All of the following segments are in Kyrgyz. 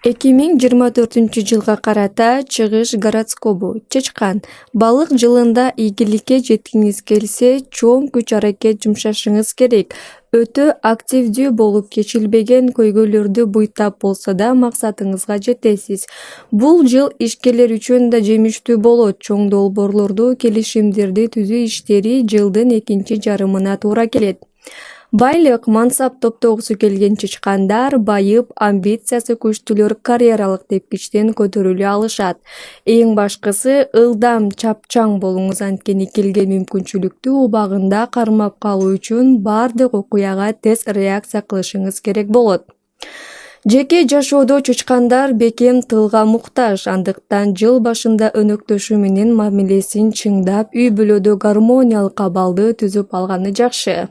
2024-жылга карата Чыгыш городскобу Чечкан балык жылында ийгиликке жеткиңиз келсе, чоң күч-аракет жумшашыңыз керек. Өтө активдүү болуп кечилбеген көйгөйлөрдү буйтап болсо да максатыңызга жетесиз. Бул жыл ишкерлер үчүн да жемиштүү болот. Чоң долбоорлорду, келишимдерди түзүү иштери жылдын экинчи жарымына туура келет. Байлык мансап топтогусу келген чычкандар байып, амбициясы күчтүүлөр карьералык тепкичтен көтөрүлө алышат. Эң башкысы ылдам, чапчаң болуңуз, анткени келген мүмкүнчүлүктү убагында кармап калуу үчүн бардык окуяга тез реакция кылышыңыз керек болот. Жеке жашоодо чычкандар бекем тылга муктаж, андыктан жыл башында өнөктөшү менен мамилесин чыңдап, үй-бүлөдө гармониялык абалды түзүп алганы жакшы.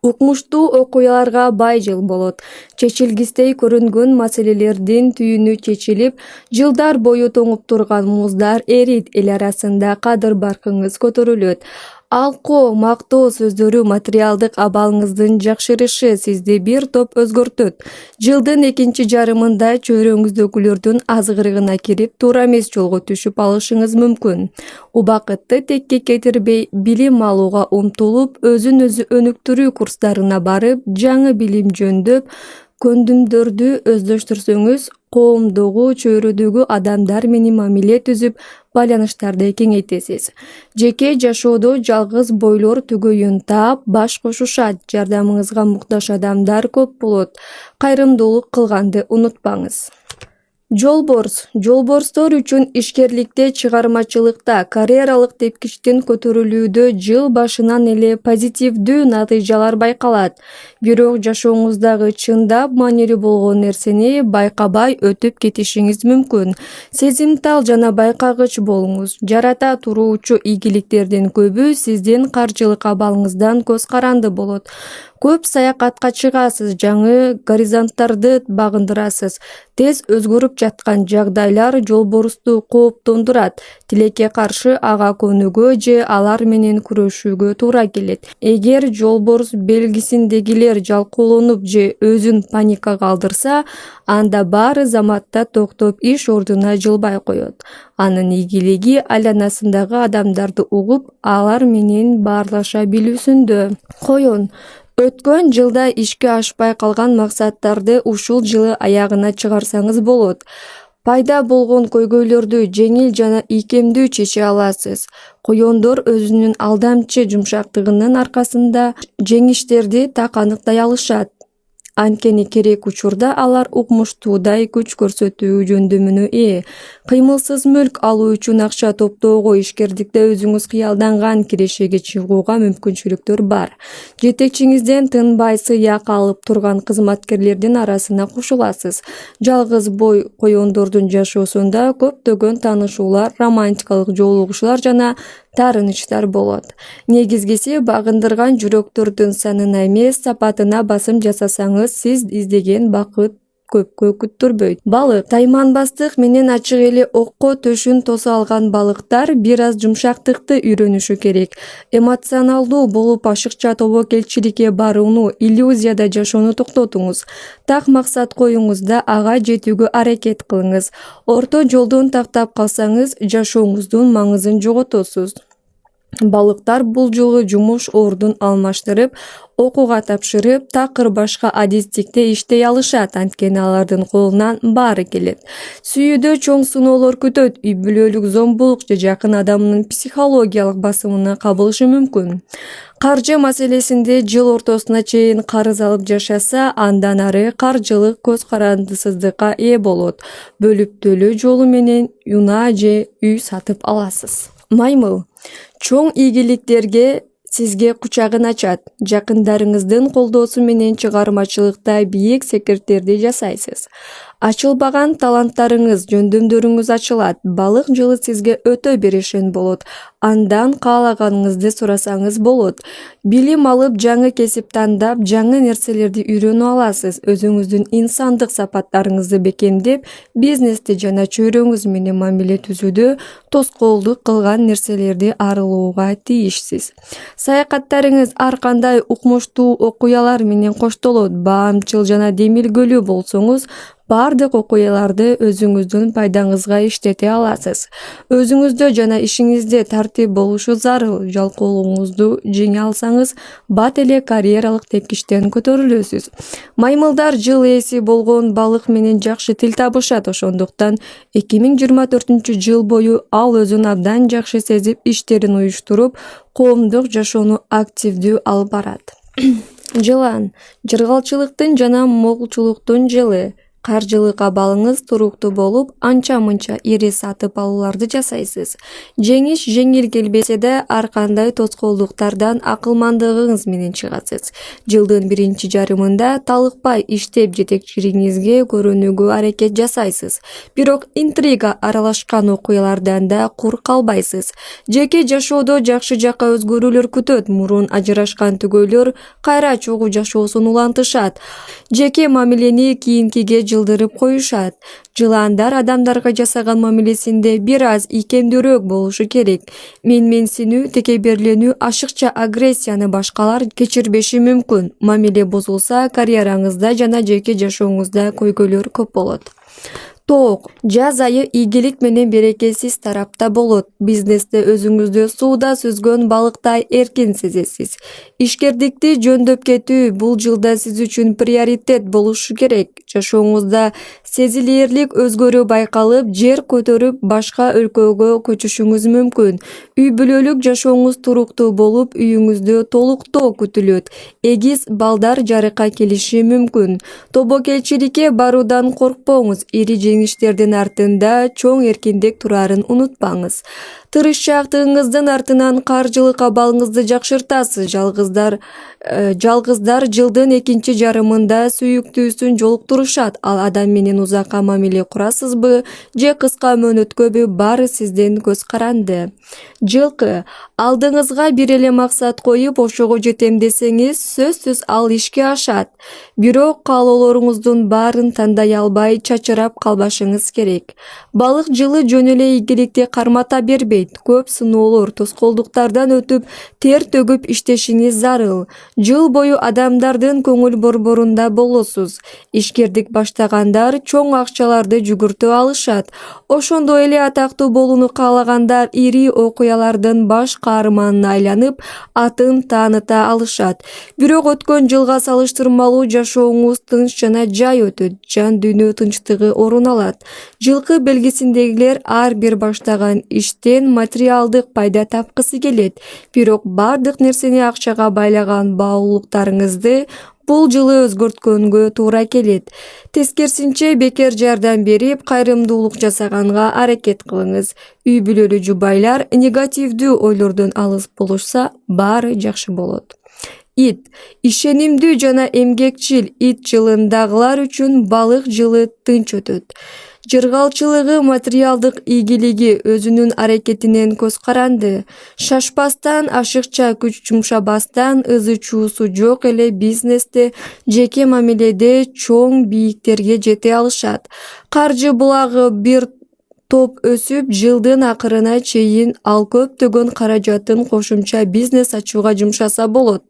Укмуштуу окуяларга бай жыл болот. Чечилгистей көрүнгөн маселелердин түйүнү чечилип, жылдар бою тоңуп турган муздар эрийт, эл арасында кадыр-баркыңыз көтөрүлөт. Алкоо, мактоо сөздөрү материалдык абалыңыздын жакшырышы сизди бир топ өзгөртөт. Жылдын экинчи жарымында чөйрөңүздөгүлөрдүн азгырыгына кирип, туура эмес жолго түшүп алышыңыз мүмкүн. Убакытты текке кетирбей, билим алууга умтулуп, өзүн өзү өнүктүрүү курстарына барып, жаңы билим жөндөп, көндүмдөрдү өздөштүрсөңүз, коомдогу, чөйрөдөгү адамдар менен мамиле түзүп, байланыштарды кеңейтесиз. Жеке жашоодо жалгыз бойлор түгөйүн таап, баш кошушат, жардамыңызга муктаж адамдар көп болот. Кайрымдуулук кылганды унутпаңыз. Жолборстор үчүн ишкерликте, чыгармачылыкта, карьералык тепкичтен көтөрүлүүдө жыл башынан эле позитивдүү натыйжалар байкалат. Бирок жашооңуздагы чындап маанилүү болгон нерсени байкабай өтүп кетишиңиз мүмкүн. Сезимтал жана байкагыч болуңуз. Жарата туруучу ийгиликтердин көбү сиздин каржылык абалыңыздан көз каранды болот. Көп саякатка чыгасыз, жаңы горизонттарды багындырасыз. Тез өзгөрүп жаткан жагдайлар жолборсту кооптондурат. Тилекке каршы ага көнүүгө же алар менен күрөшүүгө туура келет. Эгер жолборс белгисиндегилер жалкоолонуп же өзүн паникага алдырса, анда баары заматта токтоп иш ордуна жылбай коет. Анын ийгилиги айланасындагы адамдарды угуп, алар менен баарлаша билүүсүндө. Өткөн жылда ишке ашпай калган максаттарды ушул жылы аягына чыгарсаңыз болот. Пайда болгон көйгөйлөрдү жеңил жана ийкемдүү чече аласыз. Коёндор өзүнүн алдамчы жумшактыгынын аркасында жеңиштерди так аныктай алышат. Анткени керек учурда алар укмуштуудай күч көрсөтүү жөндөмүнө ээ. Кыймылсыз мүлк алуу үчүн акча топтоого, ишкердикте өзүңүз кыялданган кирешеге чыгууга мүмкүнчүлүктөр бар. Жетекчиңизден тынбай сыйак алып турган кызматкерлердин арасына кошуласыз. Жалгыз бой коёндордун жашоосунда көптөгөн таанышуулар, романтикалык жолугушуулар жана таарынычтар болот. Негизгиси багындырган жүрөктөрдүн санына эмес, сапатына басым жасасаңыз, сиз издеген бакыт көпкө күттүрбөйт. Балык. Тайманбастык менен ачык эле окко төшүн тоса алган балыктар бир аз жумшактыкты үйрөнүшү керек. Эмоционалдуу болуп ашыкча тобокелчиликке барууну, иллюзияда жашоону токтотуңуз. Так максат коюңуз да ага жетүүгө аракет кылыңыз. Орто жолдон тактап калсаңыз, жашооңуздун маңызын жоготосуз. Балыктар бул жылы жумуш ордун алмаштырып, окууга тапшырып, такыр башка адистикте иштей алышат, анткени алардын колунан баары келет. Сүйүүдө чоң сыноолор күтөт, үй-бүлөлүк зомбулук же жакын адамынын психологиялык басымына кабылышы мүмкүн. Каржы маселесинде жыл ортосуна чейин карыз алып жашаса, андан ары каржылык көз карандысыздыкка ээ болот. Бөлүп-төлөө жолу менен унаа же үй сатып аласыз. Маймыл. Чоң ийгиликтерге сизге кучагын ачат. Жакындарыңыздын колдоосу менен чыгармачылыкта бийик секиреттерди жасайсыз. Ачылбаган таланттарыңыз, жөндөмдөрүңүз ачылат. Балык жылы сизге өтө беришен болот. Андан каалаганыңызды сурасаңыз болот. Билим алып, жаңы кесип тандап, жаңы нерселерди үйрөнүп аласыз. Өзүңүздүн инсандык сапаттарыңызды бекемдеп, бизнесте жана чөйрөңүз менен мамиле түзүүдө тоскоолдук кылган нерселерди арылууга тийишсиз. Саякаттарыңыз ар кандай укмуштуу окуялар менен коштолот. Баамчыл жана демилгөлүү болсоңуз, бардык окуяларды өзүңүздүн пайдаңызга иштете аласыз. Өзүңүздө жана ишиңизде тартип болушу зарыл. Жалкоолугуңузду жеңе алсаңыз, бат эле карьералык тепкичтен көтөрүлөсүз. Маймылдар жыл ээси болгон балык менен жакшы тил табышат, ошондуктан 2024 жыл бою ал өзүн абдан жакшы сезип, иштерин уюштуруп, коомдук жашоону активдүү алып барат. Жылан — жыргалчылыктын жана молчулуктун жылы. Каржылык абалыңыз туруктуу болуп, анча-мынча ири сатып алууларды жасайсыз. Жеңиш жеңил келбесе да, ар кандай тоскоолдуктардан акылмандыгыңыз менен чыгасыз. Жылдын биринчи жарымында талыкпай иштеп жетекчилигиңизге көрүнүүгө аракет жасайсыз. Бирок интрига аралашкан окуялардан да кур калбайсыз. Жеке жашоодо жакшы жакка өзгөрүүлөр күтөт. Мурун ажырашкан түгөйлөр кайра чогуу жашоосун улантышат. Жеке мамилени кийинкиге жылдырып коюшат. Жыландар адамдарга жасаган мамилесинде бир аз ийкемдүүрөөк болушу керек. Менменсинүү, текеберленүү, ашыкча агрессияны башкалар кечирбеши мүмкүн. Мамиле бузулса, карьераңызда жана жеке жашооңузда көйгөйлөр көп болот. Тоок — жаз айы ийгилик менен берекесиз тарапта болот. Бизнесте өзүңүздү сууда сүзгөн балыктай эркин сезесиз. Ишкердикти жөндөп кетүү бул жылда сиз үчүн приоритет болушу керек. Жашооңузда сезилэрлик өзгөрүү байкалып, жер көтөрүп, башка өлкөгө көчүшүңүз мүмкүн. Үй бүлөлүк жашооңуз туруктуу болуп, үйүңүздө толуктоо күтүлөт. Эгиз балдар жарыкка келиши мүмкүн. Тобокелчиликке баруудан коркпоңуз. Ири жеңиштердин артында чоң эркиндик турарын унутпаңыз. Тырышчаактыгыңыздын артынан каржылык абалыңызды жакшыртасыз. Жалгыздар жылдын экинчи жарымында сүйүктүүсүн жолуктурушат. Ал адам менен узакка мамиле курасызбы же кыска мөөнөткөбү, баары сизден көз каранды. Жылкы — алдыңызга бир эле максат коюп, ошого жетем десеңиз, сөзсүз ал ишке ашат. Бирок каалоолоруңуздун баарын тандай албай, чачырап калбашыңыз керек. Балык жылы жөн эле ийгиликти кармата бербейт. Көп сыноолор, тоскоолдуктардан өтүп, тер төгүп иштешиңиз зарыл. Жыл бою адамдардын көңүл борборунда болосуз. Ишкердик баштагандар чоң акчаларды жүгүртө алышат. Ошондой эле атактуу болууну каалагандар ири окуялардын баш каарманына айланып, атын тааныта алышат. Бирок өткөн жылга салыштырмалуу жашооңуз тынч жана жай өтөт. Жан дүйнө тынчтыгы орун алат. Жылкы белгисиндегилер ар бир баштаган иштен материалдык пайда тапкысы келет. Бирок бардык нерсени акчага байлаган баалуулуктарыңызды бул жылы өзгөрткөнгө туура келет. Тескерисинче, бекер жардам берип, кайрымдуулук жасаганга аракет кылыңыз. Үй бүлөлүү жубайлар негативдүү ойлордон алыс болушса, баары жакшы болот. Ит — ишенимдүү жана эмгекчил. Ит жылындагылар үчүн балык жылы тынч өтөт. Жыргалчылыгы, материалдык ийгилиги, өзүнүн аракетинен көз каранды. Шашпастан, ашыкча күч жумшабастан, ызы чуусу жок эле бизнесте, жеке мамиледе чоң бийиктерге жете алышат. Каржы булагы бир топ өсүп, жылдын акырына чейин ал көптөгөн каражатын кошумча бизнес ачууга жумшаса болот.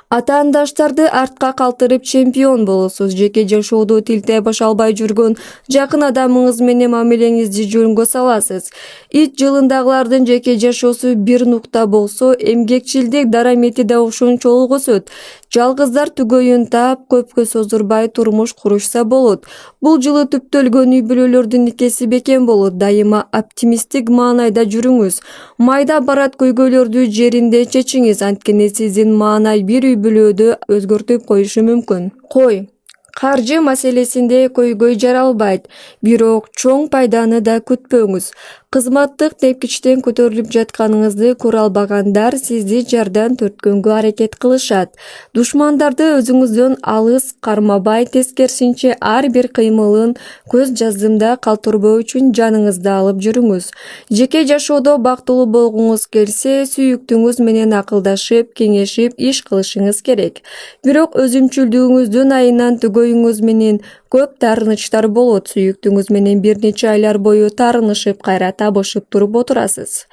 Атаандаштарды артка калтырып чемпион болосуз. Жеке жашоодо тил табыша албай жүргөн жакын адамыңыз менен мамилеңизди жөнгө саласыз. Ит жылындагылардын жеке жашоосу бир нукта болсо, эмгекчилдик дарамети да ошончолук өсөт. Жалгыздар түгөйүн таап, көпкө создурбай турмуш курушса болот. Бул жылы түптөлгөн үй бүлөлөрдүн никеси бекем болот. Дайыма оптимисттик маанайда жүрүңүз. Майда барат көйгөйлөрдү жеринде чечиңиз, анткени сиздин маанай бир үй бүлөдө өзгөртүп коюшу мүмкүн. Кой — каржы маселесинде көйгөй жаралбайт, бирок чоң пайданы да күтпөңүз. Кызматтык тепкичтен көтөрүлүп жатканыңызды көрө албагандар сизди жардан төрткөнгө аракет кылышат. Душмандарды өзүңүздөн алыс кармабай, тескерисинче ар бир кыймылын көз жаздымда калтырбоо үчүн жаныңызда алып жүрүңүз. Жеке жашоодо бактылуу болгуңуз келсе, сүйүктүүңүз менен акылдашып, кеңешип иш кылышыңыз керек. Бирок өзүмчүлдүгүңүздүн айынан түгөйүңүз менен көп таарынычтар болот. Сүйүктүүңүз менен бир нече айлар бою таарынышып, кайра табышып туруп отурасыз.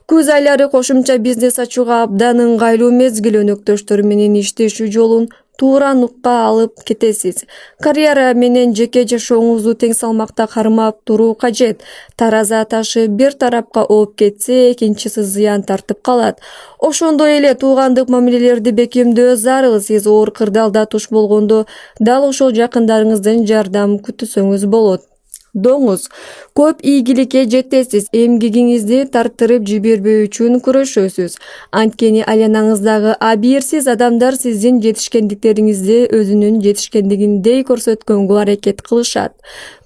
Күз айлары кошумча бизнес ачууга абдан ыңгайлуу мезгил. Өнөктөштөр менен иштешүү жолун туура нукка алып кетесиз. Карьера менен жеке жашооңузду тең салмакта кармап туруу кажет. Тараза ташы бир тарапка ооп кетсе, экинчиси зыян тартып калат. Ошондой эле туугандык мамилелерди бекемдөө зарыл. Сиз оор кырдаалда туш болгондо дал ошол жакындарыңыздан жардам күтсөңүз болот. Доңуз. Көп ийгиликке жетесиз, эмгегиңизди тартырып жибербөө үчүн күрөшөсүз. Анткени айланаңыздагы абийирсиз адамдар сиздин жетишкендиктериңизди өзүнүн жетишкендигиндей көрсөткөнгө аракет кылышат.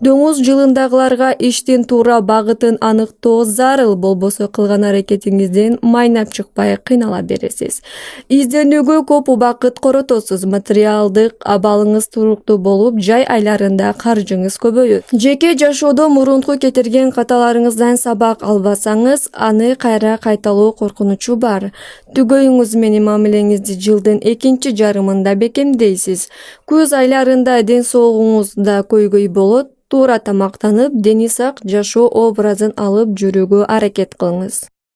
Доңуз жылындагыларга иштин туура багытын аныктоо зарыл, болбосо кылган аракетиңизден майнап чыкпай кыйнала бересиз. Изденүүгө көп убакыт коротосуз, материалдык абалыңыз туруктуу болуп, жай айларында каржыңыз көбөйөт. Жеке жашоодо мурунку кетирген каталарыңыздан сабак албасаңыз, аны кайра кайталоо коркунучу бар. Түгөйүңүз менен мамилеңизди жылдын экинчи жарымында бекемдейсиз. Күз айларында ден соолугуңуз да көйгөй болот. Туура тамактанып, дени сак жашоо образын алып жүрүүгө аракет кылыңыз.